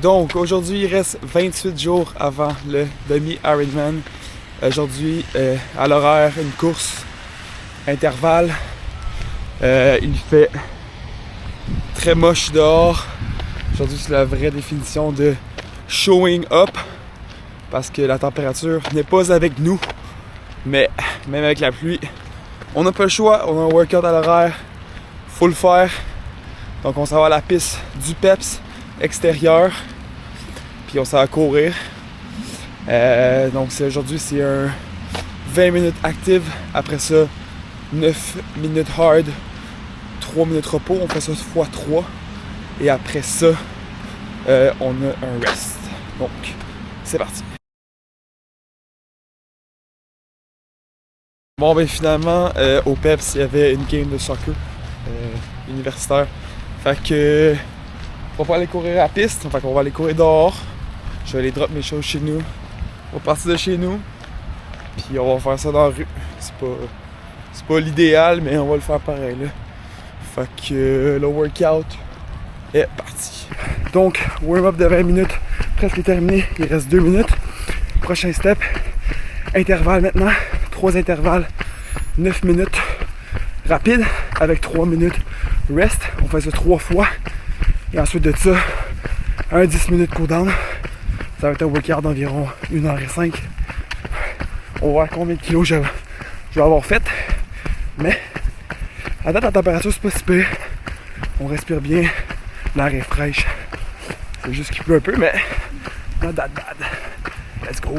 Donc aujourd'hui, il reste 28 jours avant le demi-Ironman. Aujourd'hui, à l'horaire, une course intervalle. Il fait très moche dehors. Aujourd'hui, c'est la vraie définition de showing up parce que la température n'est pas avec nous. Mais même avec la pluie, on n'a pas le choix. On a un workout à l'horaire, faut le faire. Donc on s'en va à la piste du PEPS extérieur, puis on s'en va courir. Donc aujourd'hui c'est un 20 minutes active, après ça 9 minutes hard, 3 minutes repos, on fait ça x3 et après ça on a un rest. Donc c'est parti. Bon ben finalement au PEPS il y avait une game de soccer universitaire. Fait que on va pas aller courir à la piste, fait qu'on va aller courir dehors. Je vais aller drop mes choses chez nous. On va partir de chez nous. Puis on va faire ça dans la rue. C'est pas l'idéal, mais on va le faire pareil là. Fait que le workout est parti. Donc warm-up de 20 minutes, presque terminé. Il reste 2 minutes. Prochain step, intervalle maintenant. 3 intervalles, 9 minutes rapide avec 3 minutes rest. On fait ça 3 fois. Et ensuite de ça, un 10 minutes cooldown. Ça va être un workout d'environ 1h05. On va voir combien de kilos je vais avoir fait. Mais à date, la température, c'est pas si pire. On respire bien. L'air est fraîche. C'est juste qu'il pleut un peu, mais not that bad. Let's go!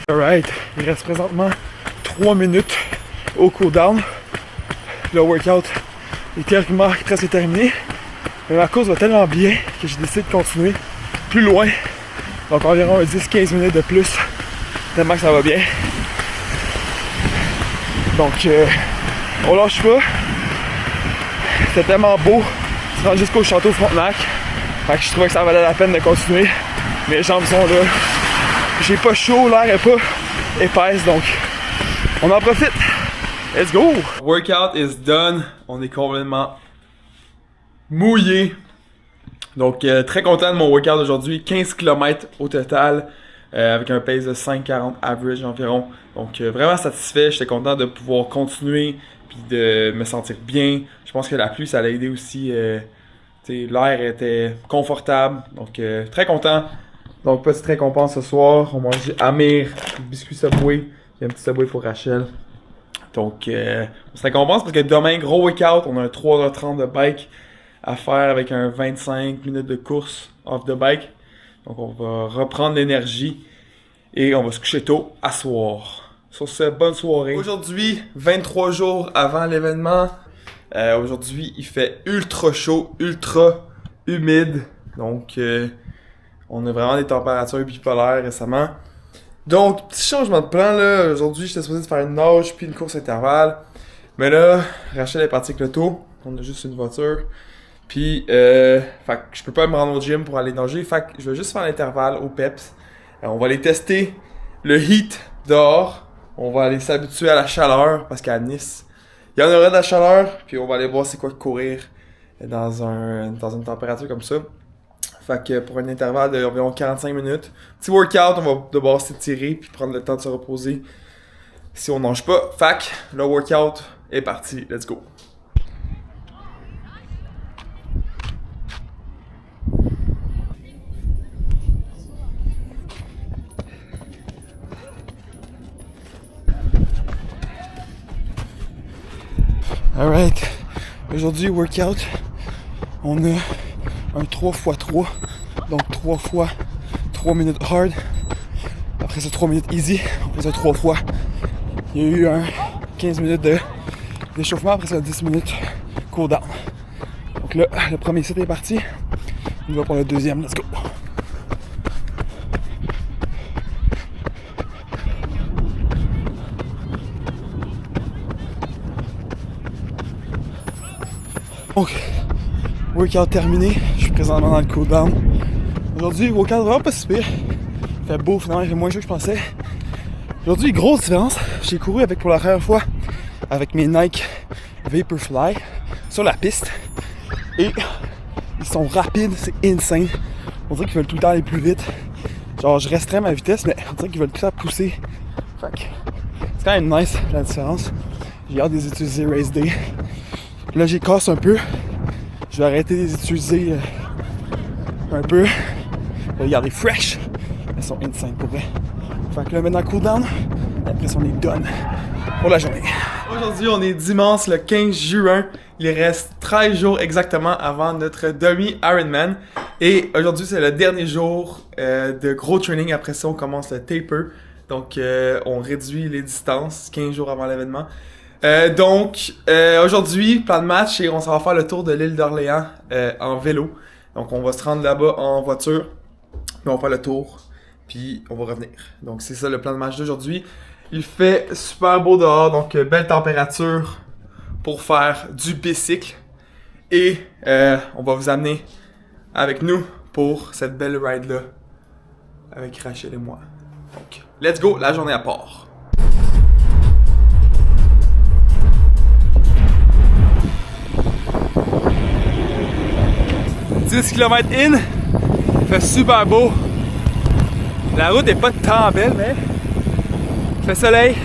Alright, il reste présentement 3 minutes au cooldown. Le workout est théoriquement presque terminé. Mais ma course va tellement bien que j'ai décidé de continuer plus loin. Donc environ 10-15 minutes de plus, tellement que ça va bien. Donc on lâche pas. C'était tellement beau. On se rend jusqu'au château Frontenac. Fait que je trouvais que ça valait la peine de continuer. Mes jambes sont là. J'ai pas chaud, l'air est pas épaisse, donc on en profite. Let's go! Workout is done. On est complètement mouillé. Donc très content de mon workout aujourd'hui. 15 km au total, avec un pace de 5,40 average environ. Donc vraiment satisfait. J'étais content de pouvoir continuer puis de me sentir bien. Je pense que la pluie, ça l'a aidé aussi. L'air était confortable. Donc très content. Donc, petite récompense ce soir. On mange du Amir, du biscuit Subway. Il y a un petit Subway pour Rachel. Donc, on se récompense parce que demain, gros workout. On a un 3h30 de bike à faire avec un 25 minutes de course off the bike. Donc, on va reprendre l'énergie et on va se coucher tôt à soir. Sur ce, bonne soirée. Aujourd'hui, 23 jours avant l'événement. Aujourd'hui, il fait ultra chaud, ultra humide. Donc, on a vraiment des températures bipolaires récemment. Donc, petit changement de plan là. Aujourd'hui, j'étais supposé de faire une nage puis une course intervalle. Mais là, Rachel est partie avec l'auto. On a juste une voiture. Puis, fait que je peux pas me rendre au gym pour aller nager. Fait que je vais juste faire l'intervalle au PEPS. On va aller tester le heat dehors. On va aller s'habituer à la chaleur parce qu'à Nice, il y en aura de la chaleur. Puis on va aller voir c'est quoi de courir dans une température comme ça. Fait que pour un intervalle d'environ 45 minutes, petit workout, on va devoir s'étirer puis prendre le temps de se reposer si on nage pas. Fait que le workout est parti, let's go! Alright, aujourd'hui workout, on a un 3x3 Donc 3 fois 3 minutes hard. Après ça 3 minutes easy. On fait ça 3 fois. Il y a eu un 15 minutes d'échauffement. Après ça 10 minutes cool down. Donc là, le premier set est parti. On va pour le deuxième. Let's go. Donc, workout terminé. Je suis présentement dans le cool down. Aujourd'hui, workout vraiment pas si pire. Il fait beau, finalement, il fait moins chaud que je pensais. Aujourd'hui, grosse différence. J'ai couru avec pour la première fois avec mes Nike Vaporfly sur la piste. Et ils sont rapides, c'est insane. On dirait qu'ils veulent tout le temps aller plus vite. Genre, je restreins ma vitesse, mais on dirait qu'ils veulent tout le temps pousser. Fait que c'est quand même nice la différence. J'ai hâte de les utiliser race day. Là, j'ai casse un peu. Je vais arrêter de les utiliser un peu. Je vais les garder fresh. Elles sont insane pour vrai. Fait que là, maintenant, cool down. Après ça, on est done pour la journée. Aujourd'hui, on est dimanche le 15 juin. Il reste 13 jours exactement avant notre demi-Ironman. Et aujourd'hui, c'est le dernier jour de gros training. Après ça, on commence le taper. Donc, on réduit les distances 15 jours avant l'événement. Aujourd'hui, plan de match, et on s'en va faire le tour de l'île d'Orléans en vélo. Donc, on va se rendre là-bas en voiture. Puis, on va faire le tour. Puis, on va revenir. Donc, c'est ça le plan de match d'aujourd'hui. Il fait super beau dehors. Donc, belle température pour faire du bicycle. Et on va vous amener avec nous pour cette belle ride-là avec Rachel et moi. Donc, let's go, la journée à part. « 10 km in, il fait super beau. La route est pas tant belle, mais il fait soleil,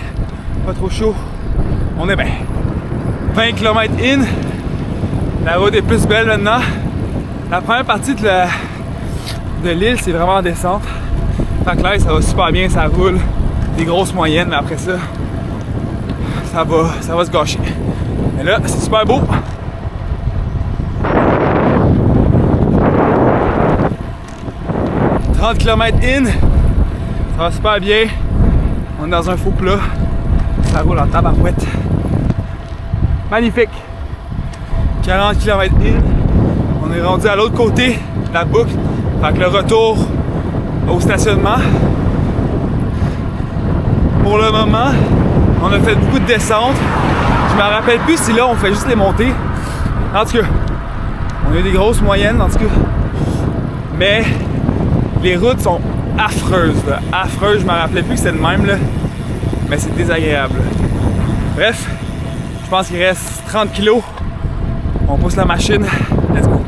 pas trop chaud. On est bien. 20 km in, la route est plus belle maintenant. La première partie de l'île, c'est vraiment en descente. Fait que là, ça va super bien, ça roule. Des grosses moyennes, mais après ça, ça va se gâcher. Mais là, c'est super beau. « 30 km in, ça va super bien. On est dans un faux plat. Ça roule en tabarouette. Magnifique. 40 km in. On est rendu à l'autre côté de la boucle. Fait que le retour au stationnement. Pour le moment, on a fait beaucoup de descentes. Je me rappelle plus si là on fait juste les montées. En tout cas, on a eu des grosses moyennes en tout cas. Mais les routes sont affreuses, là. Affreuses, je me rappelais plus que c'était de même là. Mais c'est désagréable. Bref, je pense qu'il reste 30 kilos. On pousse la machine. Let's go.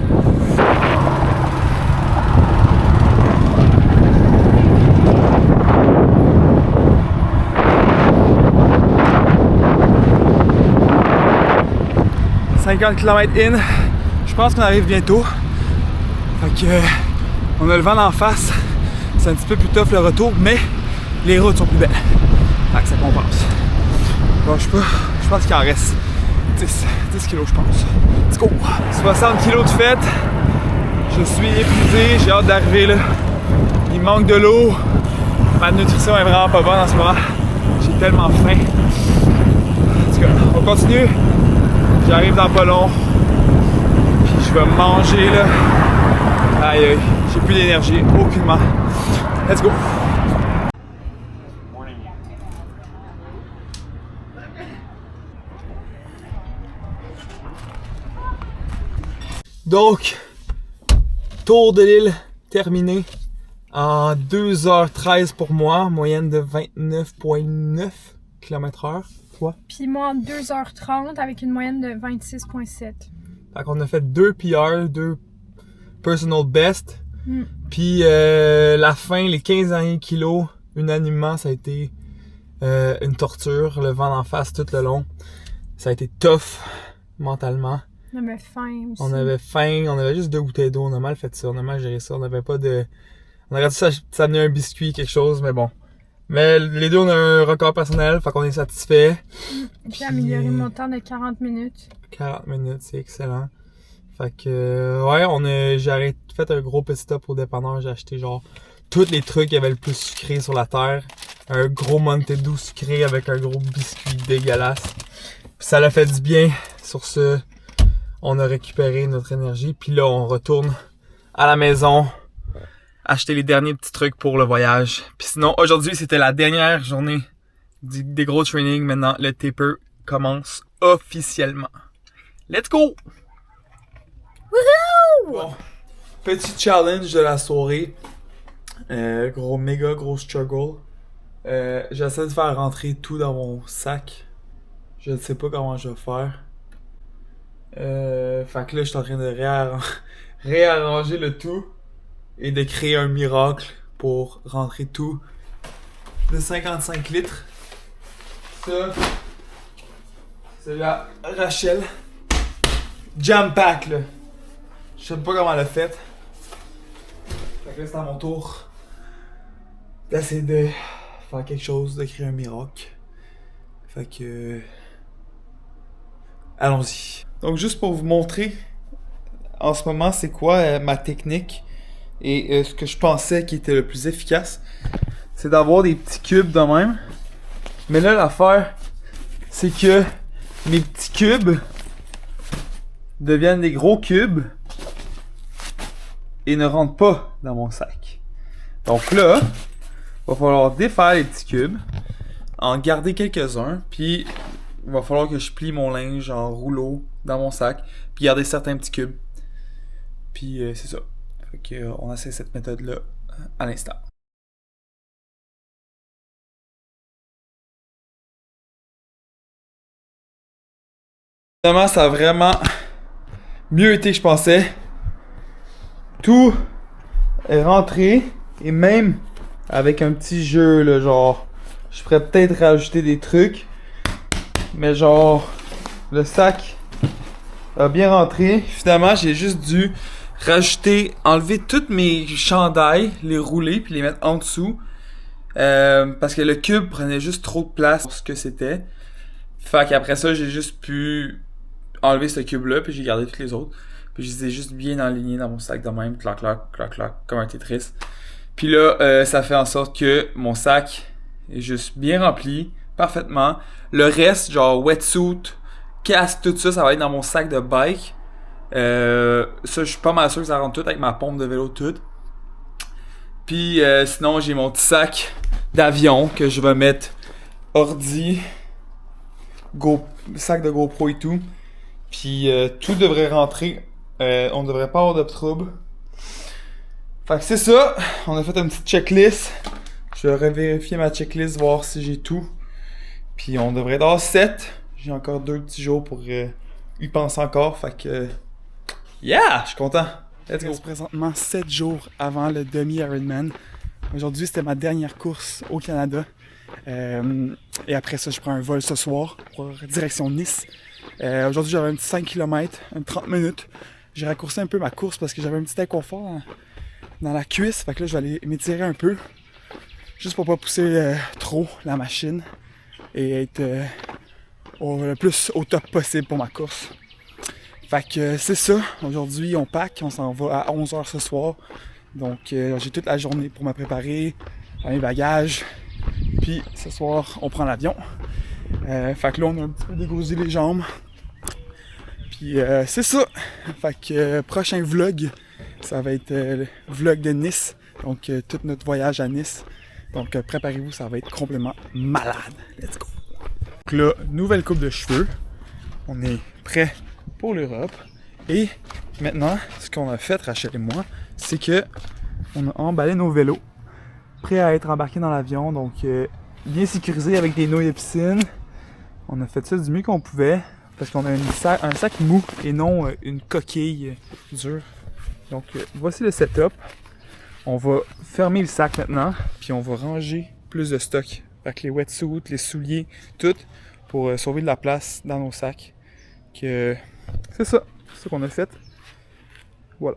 « 50 km in. Je pense qu'on arrive bientôt. Fait que on a le vent d'en face. C'est un petit peu plus tough le retour, mais les routes sont plus belles. Fait que ça compense. Bon, je sais pas. Je pense qu'il en reste 10 kilos, je pense. Let's go! 60 kilos de fête. Je suis épuisé. J'ai hâte d'arriver là. Il manque de l'eau. Ma nutrition est vraiment pas bonne en ce moment. J'ai tellement faim. En tout cas, on continue. J'arrive dans pas long. Puis je vais manger là. Aïe aïe. J'ai plus d'énergie. Aucunement. Let's go! Donc, tour de l'île terminé en 2h13 pour moi, moyenne de 29,9 km/h. Toi? Puis moi en 2h30 avec une moyenne de 26,7. Fait qu'on a fait 2 PR, 2 personal best. Puis la fin, les 15 derniers kilos, unanimement, ça a été une torture. Le vent d'en face tout le long. Ça a été tough mentalement. On avait faim aussi. On avait faim, on avait juste 2 bouteilles d'eau, on a mal fait ça, on a mal géré ça, on n'avait pas de... On aurait dû s'amener un biscuit, quelque chose, mais bon. Mais les deux, on a un record personnel, fait qu'on est satisfait. J'ai amélioré mon temps de 40 minutes. 40 minutes, c'est excellent. Fait que, ouais, j'ai fait un gros petit stop au dépanneur. J'ai acheté genre tous les trucs qui avaient le plus sucré sur la terre. Un gros Mountain Dew sucré avec un gros biscuit dégueulasse. Puis ça l'a fait du bien. Sur ce, on a récupéré notre énergie. Puis là, on retourne à la maison. Acheter les derniers petits trucs pour le voyage. Puis sinon, aujourd'hui, c'était la dernière journée des gros trainings. Maintenant, le taper commence officiellement. Let's go! Woohoo! Bon, petit challenge de la soirée. Méga gros struggle. J'essaie de faire rentrer tout dans mon sac. Je ne sais pas comment je vais faire. Fait que là, je suis en train de réarranger le tout et de créer un miracle pour rentrer tout de 55 litres. Ça, c'est la Rachel. Jam pack, là. Je sais pas comment elle a fait. Fait que là, c'est à mon tour d'essayer de faire quelque chose, de créer un miracle. Fait que... allons-y. Donc, juste pour vous montrer en ce moment, c'est quoi ma technique et ce que je pensais qui était le plus efficace, c'est d'avoir des petits cubes de même. Mais là, l'affaire, c'est que mes petits cubes deviennent des gros cubes et ne rentrent pas dans mon sac. Donc là, il va falloir défaire les petits cubes, en garder quelques-uns, puis il va falloir que je plie mon linge en rouleau dans mon sac, puis garder certains petits cubes. Puis c'est ça. Fait que, on essaie cette méthode-là à l'instant. Finalement, ça a vraiment mieux été que je pensais. Tout est rentré et même avec un petit jeu là, genre je pourrais peut-être rajouter des trucs, mais genre le sac a bien rentré. Finalement, j'ai juste dû enlever toutes mes chandails, les rouler puis les mettre en dessous parce que le cube prenait juste trop de place pour ce que c'était. Fait qu'après ça, j'ai juste pu enlever ce cube là puis j'ai gardé tous les autres. Puis je les ai juste bien alignés dans mon sac de même, clac, clac, clac, clac, comme un Tetris. Puis là, ça fait en sorte que mon sac est juste bien rempli, parfaitement. Le reste, genre wetsuit, casque, tout ça, ça va être dans mon sac de bike. Ça, je suis pas mal sûr que ça rentre tout avec ma pompe de vélo tout. Puis sinon, j'ai mon petit sac d'avion que je vais mettre ordi, sac de GoPro et tout. Puis tout devrait rentrer. On devrait pas avoir de trouble. Fait que c'est ça. On a fait une petite checklist. Je vais vérifier ma checklist, voir si j'ai tout. Puis on devrait être à 7. J'ai encore 2 petits jours pour y penser encore. Fait que... yeah! Je suis content. Let's go. Présentement 7 jours avant le demi-Ironman. Aujourd'hui, c'était ma dernière course au Canada. Et après ça, je prends un vol ce soir pour direction Nice. Aujourd'hui, j'avais un petit 5 km, un 30 minutes. J'ai raccourci un peu ma course parce que j'avais un petit inconfort dans la cuisse. Fait que là, je vais aller m'étirer un peu. Juste pour pas pousser trop la machine. Et être le plus au top possible pour ma course. Fait que c'est ça. Aujourd'hui, on pack. On s'en va à 11h ce soir. Donc, j'ai toute la journée pour me préparer. Faire mes bagages. Puis, ce soir, on prend l'avion. Fait que là, on a un petit peu dégousé les jambes. Puis c'est ça. Fait que prochain vlog, ça va être le vlog de Nice. Donc tout notre voyage à Nice. Donc préparez-vous, ça va être complètement malade. Let's go. Donc là, nouvelle coupe de cheveux. On est prêt pour l'Europe. Et maintenant, ce qu'on a fait, Rachel et moi, c'est que on a emballé nos vélos. Prêts à être embarqués dans l'avion. Donc bien sécurisé avec des nouilles de piscine. On a fait ça du mieux qu'on pouvait. Parce qu'on a un sac mou et non une coquille dure. Donc voici le setup. On va fermer le sac maintenant. Puis on va ranger plus de stock. Avec les wetsuits, les souliers, tout. Pour sauver de la place dans nos sacs. C'est ça. C'est ce qu'on a fait. Voilà.